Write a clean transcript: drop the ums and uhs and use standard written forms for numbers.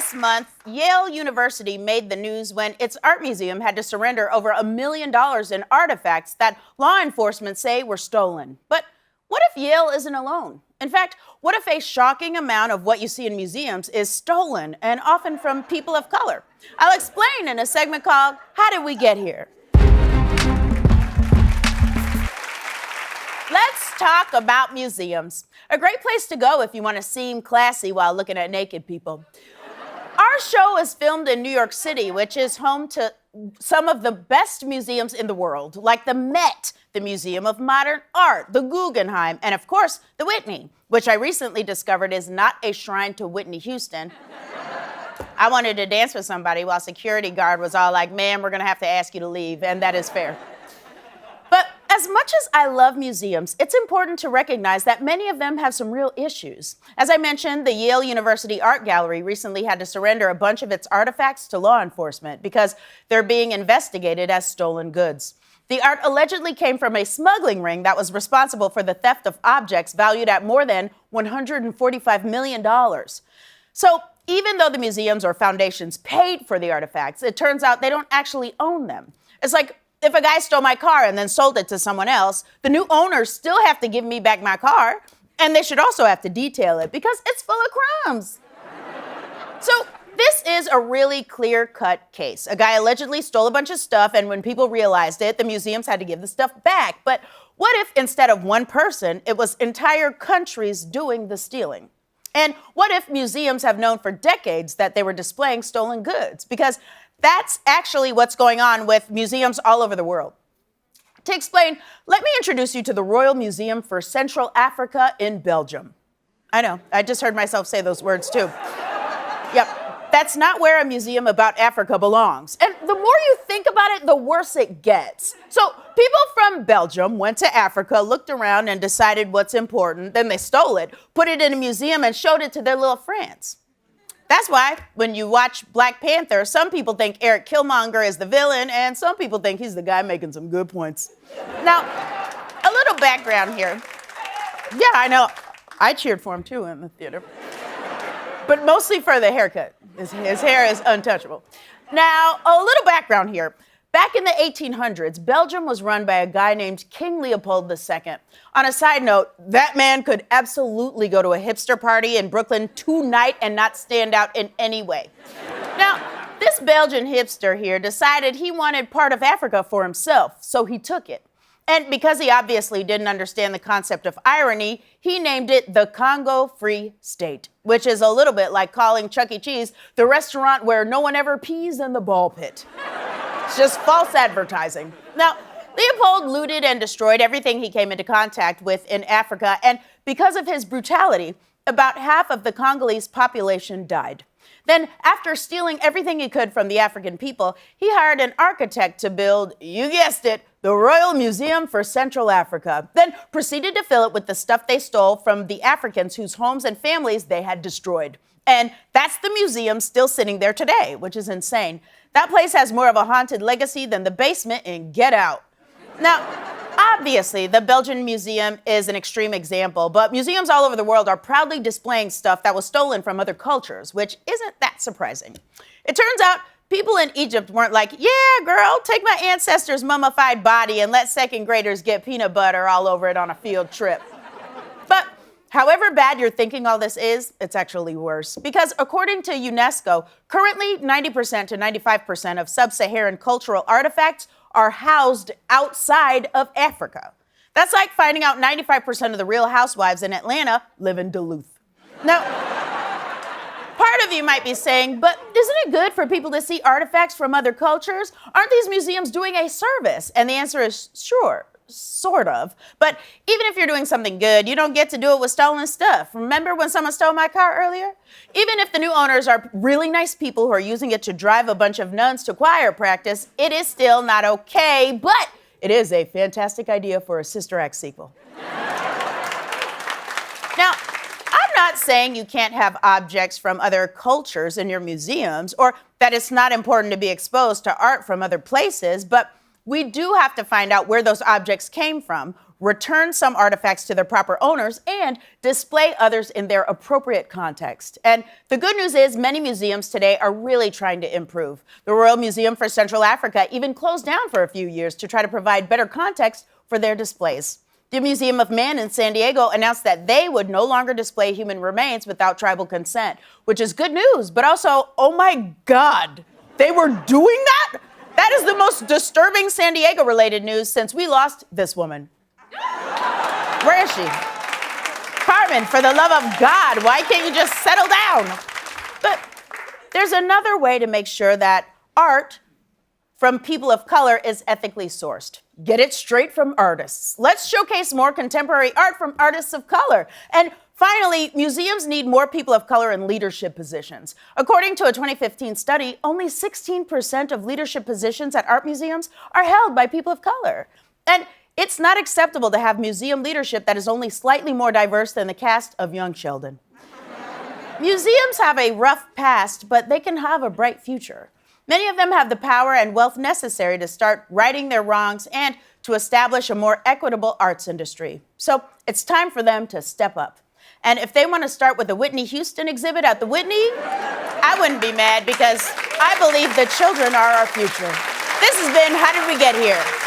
Last month, Yale University made the news when its art museum had to surrender over $1 million in artifacts that law enforcement say were stolen. But what if Yale isn't alone? In fact, what if a shocking amount of what you see in museums is stolen, and often from people of color? I'll explain in a segment called How Did We Get Here? Let's talk about museums. A great place to go if you want to seem classy while looking at naked people. Our show is filmed in New York City, which is home to some of the best museums in the world, like the Met, the Museum of Modern Art, the Guggenheim, and of course, the Whitney, which I recently discovered is not a shrine to Whitney Houston. I wanted to dance with somebody while security guard was all like, "Ma'am, we're gonna have to ask you to leave," and that is fair. But as much as I love museums, it's important to recognize that many of them have some real issues. As I mentioned, the Yale University Art Gallery recently had to surrender a bunch of its artifacts to law enforcement because they're being investigated as stolen goods. The art allegedly came from a smuggling ring that was responsible for the theft of objects valued at more than $145 million. So even though the museums or foundations paid for the artifacts, it turns out they don't actually own them. It's like, if a guy stole my car and then sold it to someone else, the new owners still have to give me back my car, and they should also have to detail it because it's full of crumbs. So this is a really clear-cut case. A guy allegedly stole a bunch of stuff, and when people realized it, the museums had to give the stuff back. But what if instead of one person, it was entire countries doing the stealing? And what if museums have known for decades that they were displaying stolen goods? Because that's actually what's going on with museums all over the world. To explain, let me introduce you to the Royal Museum for Central Africa in Belgium. I know, I just heard myself say those words too. Yep, that's not where a museum about Africa belongs. And the more you think about it, the worse it gets. So people from Belgium went to Africa, looked around and decided what's important, then they stole it, put it in a museum and showed it to their little friends. That's why, when you watch Black Panther, some people think Eric Killmonger is the villain, and some people think he's the guy making some good points. Now, a little background here. Yeah, I know. I cheered for him, too, in the theater. But mostly for the haircut. His hair is untouchable. Now, a little background here. Back in the 1800s, Belgium was run by a guy named King Leopold II. On a side note, that man could absolutely go to a hipster party in Brooklyn tonight and not stand out in any way. Now, this Belgian hipster here decided he wanted part of Africa for himself, so he took it. And because he obviously didn't understand the concept of irony, he named it the Congo Free State, which is a little bit like calling Chuck E. Cheese the restaurant where no one ever pees in the ball pit. It's just false advertising. Now, Leopold looted and destroyed everything he came into contact with in Africa, and because of his brutality, about half of the Congolese population died. Then, after stealing everything he could from the African people, he hired an architect to build, you guessed it, the Royal Museum for Central Africa, then proceeded to fill it with the stuff they stole from the Africans whose homes and families they had destroyed. And that's the museum still sitting there today, which is insane. That place has more of a haunted legacy than the basement in Get Out. Now, obviously, the Belgian Museum is an extreme example, but museums all over the world are proudly displaying stuff that was stolen from other cultures, which isn't that surprising. It turns out people in Egypt weren't like, yeah, girl, take my ancestors' mummified body and let second graders get peanut butter all over it on a field trip. But however bad you're thinking all this is, it's actually worse. Because according to UNESCO, currently 90% to 95% of sub-Saharan cultural artifacts are housed outside of Africa. That's like finding out 95% of the Real Housewives in Atlanta live in Duluth. Now, part of you might be saying, but isn't it good for people to see artifacts from other cultures? Aren't these museums doing a service? And the answer is sure. Sort of. But even if you're doing something good, you don't get to do it with stolen stuff. Remember when someone stole my car earlier? Even if the new owners are really nice people who are using it to drive a bunch of nuns to choir practice, it is still not okay, but it is a fantastic idea for a Sister Act sequel. Now, I'm not saying you can't have objects from other cultures in your museums, or that it's not important to be exposed to art from other places, but we do have to find out where those objects came from, return some artifacts to their proper owners, and display others in their appropriate context. And the good news is many museums today are really trying to improve. The Royal Museum for Central Africa even closed down for a few years to try to provide better context for their displays. The Museum of Man in San Diego announced that they would no longer display human remains without tribal consent, which is good news, but also, oh my God, they were doing that? That is the most disturbing San Diego-related news since we lost this woman. Where is she? Carmen, for the love of God, why can't you just settle down? But there's another way to make sure that art from people of color is ethically sourced. Get it straight from artists. Let's showcase more contemporary art from artists of color. And finally, museums need more people of color in leadership positions. According to a 2015 study, only 16% of leadership positions at art museums are held by people of color. And it's not acceptable to have museum leadership that is only slightly more diverse than the cast of Young Sheldon. Museums have a rough past, but they can have a bright future. Many of them have the power and wealth necessary to start righting their wrongs and to establish a more equitable arts industry. So it's time for them to step up. And if they want to start with a Whitney Houston exhibit at the Whitney, I wouldn't be mad because I believe the children are our future. This has been How Did We Get Here?